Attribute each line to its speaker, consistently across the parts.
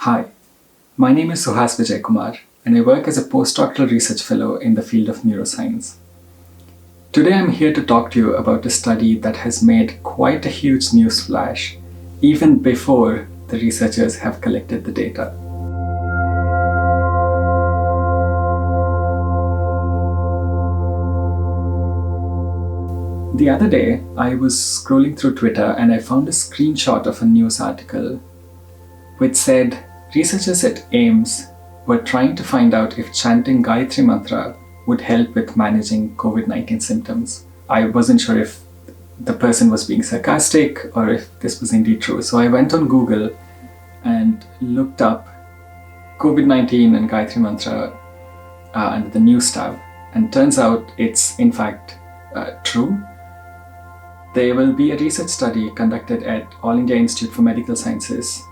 Speaker 1: Hi, my name is Suhas Vijay Kumar, and I work as a postdoctoral research fellow in the field of neuroscience. Today I'm here to talk to you about a study that has made quite a huge news flash, even before the researchers have collected the data. The other day, I was scrolling through Twitter and I found a screenshot of a news article which said researchers at AIIMS were trying to find out if chanting Gayatri mantra would help with managing COVID-19 symptoms. I wasn't sure if the person was being sarcastic or if this was indeed true. So I went on Google and looked up COVID-19 and Gayatri mantra under the news tab, and turns out it's in fact true. There will be a research study conducted at All India Institute for Medical Sciences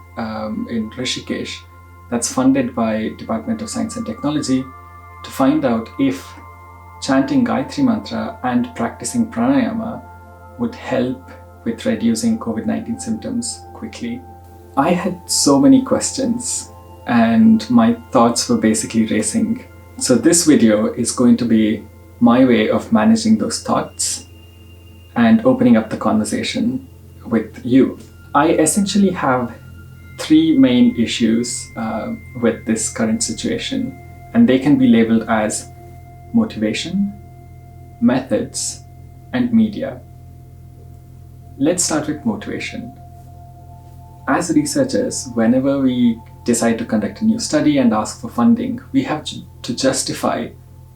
Speaker 1: in Rishikesh that's funded by Department of Science and Technology to find out if chanting Gayatri mantra and practicing pranayama would help with reducing COVID-19 symptoms quickly. I had so many questions and my thoughts were basically racing. So this video is going to be my way of managing those thoughts and opening up the conversation with you. I essentially have three main issues with this current situation, and they can be labeled as motivation, methods, and media. Let's start with motivation. As researchers, whenever we decide to conduct a new study and ask for funding, we have to justify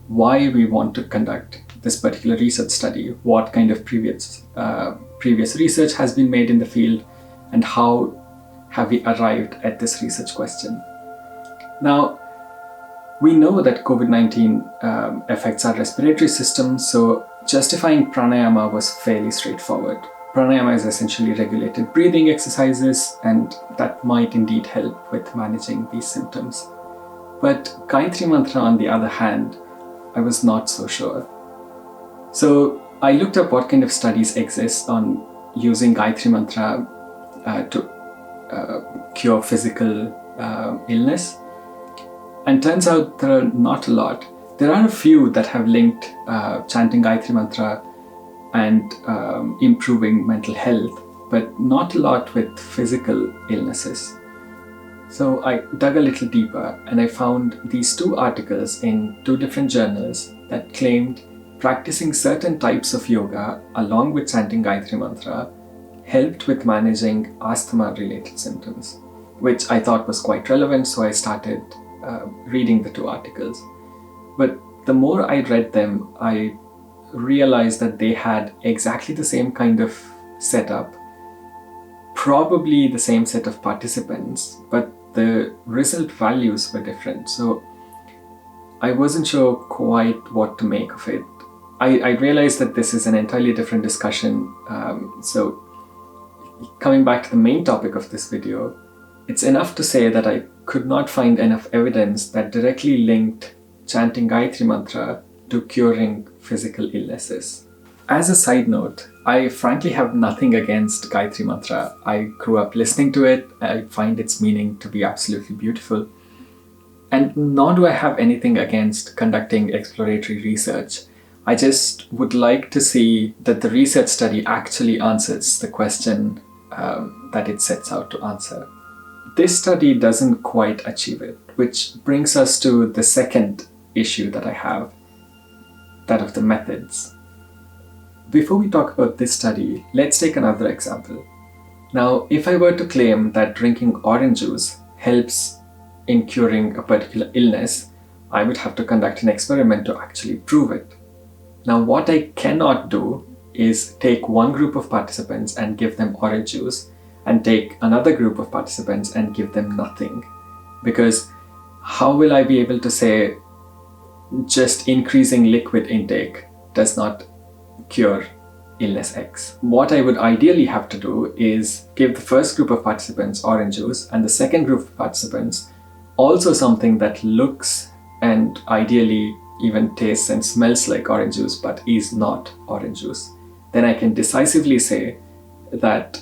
Speaker 1: why we want to conduct this particular research study, what kind of previous research has been made in the field, and how have we arrived at this research question. Now, we know that COVID-19 affects our respiratory system, so justifying pranayama was fairly straightforward. Pranayama is essentially regulated breathing exercises, and that might indeed help with managing these symptoms. But Gayatri mantra, on the other hand, I was not so sure. So I looked up what kind of studies exist on using Gayatri mantra to cure physical illness, and turns out there are not a lot. There are a few that have linked chanting Gayatri mantra and improving mental health, but not a lot with physical illnesses. So I dug a little deeper and I found these two articles in two different journals that claimed practicing certain types of yoga along with chanting Gayatri mantra helped with managing asthma-related symptoms, which I thought was quite relevant, so I started reading the two articles. But the more I read them, I realized that they had exactly the same kind of setup, probably the same set of participants, but the result values were different. So I wasn't sure quite what to make of it. I realized that this is an entirely different discussion, so coming back to the main topic of this video, it's enough to say that I could not find enough evidence that directly linked chanting Gayatri mantra to curing physical illnesses. As a side note, I frankly have nothing against Gayatri mantra. I grew up listening to it. I find its meaning to be absolutely beautiful. And nor do I have anything against conducting exploratory research. I just would like to see that the research study actually answers the question that it sets out to answer. This study doesn't quite achieve it, which brings us to the second issue that I have, that of the methods. Before we talk about this study, let's take another example. Now, if I were to claim that drinking orange juice helps in curing a particular illness, I would have to conduct an experiment to actually prove it. Now, what I cannot do is take one group of participants and give them orange juice and take another group of participants and give them nothing. Because how will I be able to say just increasing liquid intake does not cure illness X? What I would ideally have to do is give the first group of participants orange juice and the second group of participants also something that looks and ideally even tastes and smells like orange juice but is not orange juice. Then I can decisively say that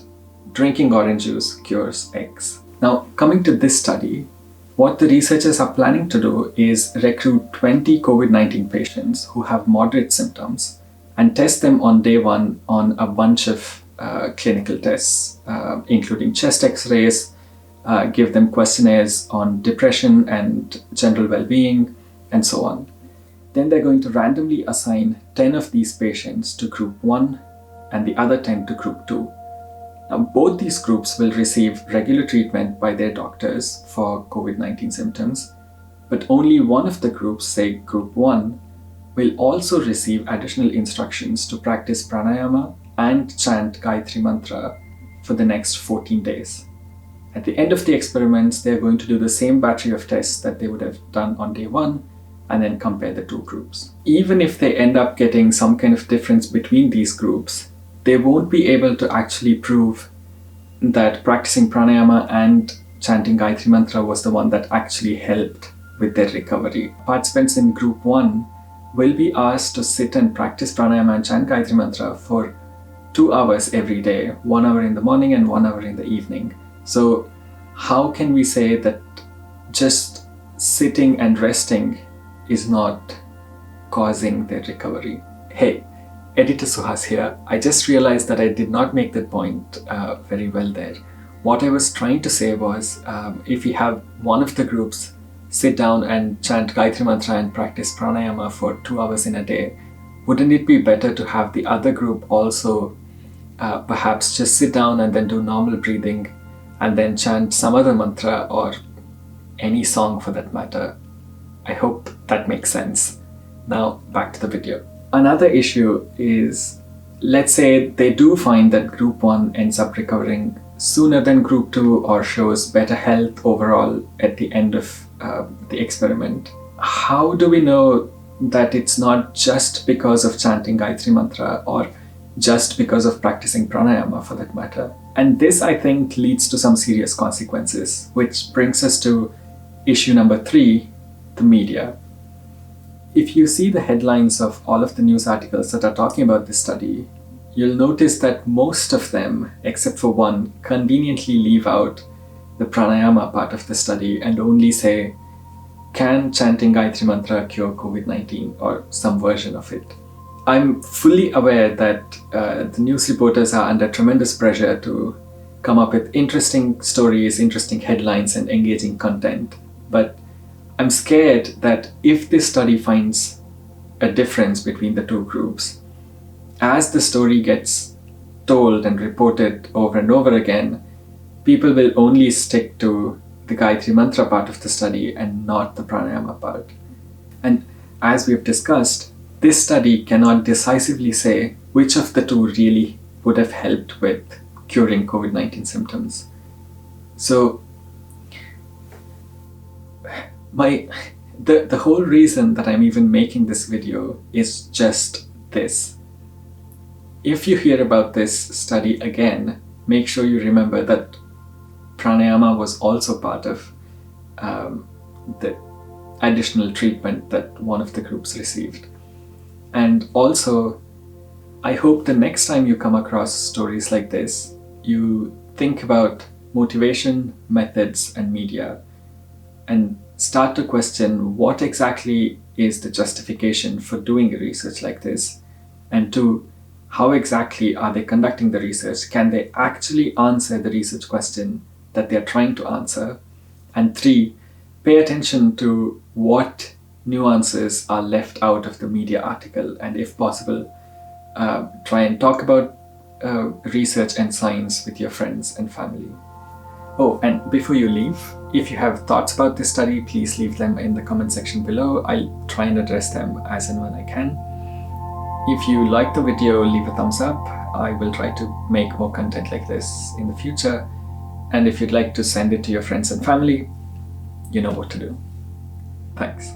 Speaker 1: drinking orange juice cures X. Now, coming to this study, what the researchers are planning to do is recruit 20 COVID-19 patients who have moderate symptoms and test them on day one on a bunch of clinical tests, including chest x-rays, give them questionnaires on depression and general well-being, and so on. Then they're going to randomly assign 10 of these patients to group 1 and the other 10 to group 2. Now, both these groups will receive regular treatment by their doctors for COVID-19 symptoms, but only one of the groups, say group 1, will also receive additional instructions to practice pranayama and chant Gayatri mantra for the next 14 days. At the end of the experiments, they're going to do the same battery of tests that they would have done on day 1 and then compare the two groups. Even if they end up getting some kind of difference between these groups, they won't be able to actually prove that practicing pranayama and chanting Gayatri mantra was the one that actually helped with their recovery. Participants in group 1 will be asked to sit and practice pranayama and chant Gayatri mantra for 2 hours every day, 1 hour in the morning and 1 hour in the evening. So how can we say that just sitting and resting is not causing their recovery? Hey, Editor Suhas here. I just realized that I did not make that point very well there. What I was trying to say was, if we have one of the groups sit down and chant Gayatri mantra and practice pranayama for 2 hours in a day, wouldn't it be better to have the other group also perhaps just sit down and then do normal breathing and then chant some other mantra or any song for that matter? I hope that makes sense. Now back to the video. Another issue is, let's say they do find that group 1 ends up recovering sooner than group 2 or shows better health overall at the end of the experiment. How do we know that it's not just because of chanting Gayatri mantra or just because of practicing pranayama for that matter? And this, I think, leads to some serious consequences, which brings us to issue number 3, the media. If you see the headlines of all of the news articles that are talking about this study, you'll notice that most of them, except for one, conveniently leave out the pranayama part of the study and only say, can chanting Gayatri mantra cure COVID-19 or some version of it? I'm fully aware that the news reporters are under tremendous pressure to come up with interesting stories, interesting headlines, and engaging content. But I'm scared that if this study finds a difference between the two groups, as the story gets told and reported over and over again, people will only stick to the Gayatri mantra part of the study and not the pranayama part. And as we've discussed, this study cannot decisively say which of the two really would have helped with curing COVID-19 symptoms. So the whole reason that I'm even making this video is just this. If you hear about this study again, make sure you remember that pranayama was also part of the additional treatment that one of the groups received. And also, I hope the next time you come across stories like this, you think about motivation, methods, and media, and start to question what exactly is the justification for doing research like this, and 2, how exactly are they conducting the research? Can they actually answer the research question that they're trying to answer? And 3, pay attention to what nuances are left out of the media article, and if possible, try and talk about research and science with your friends and family. Oh, and before you leave, if you have thoughts about this study, please leave them in the comment section below. I'll try and address them as and when I can. If you like the video, leave a thumbs up. I will try to make more content like this in the future. And if you'd like to send it to your friends and family, you know what to do. Thanks.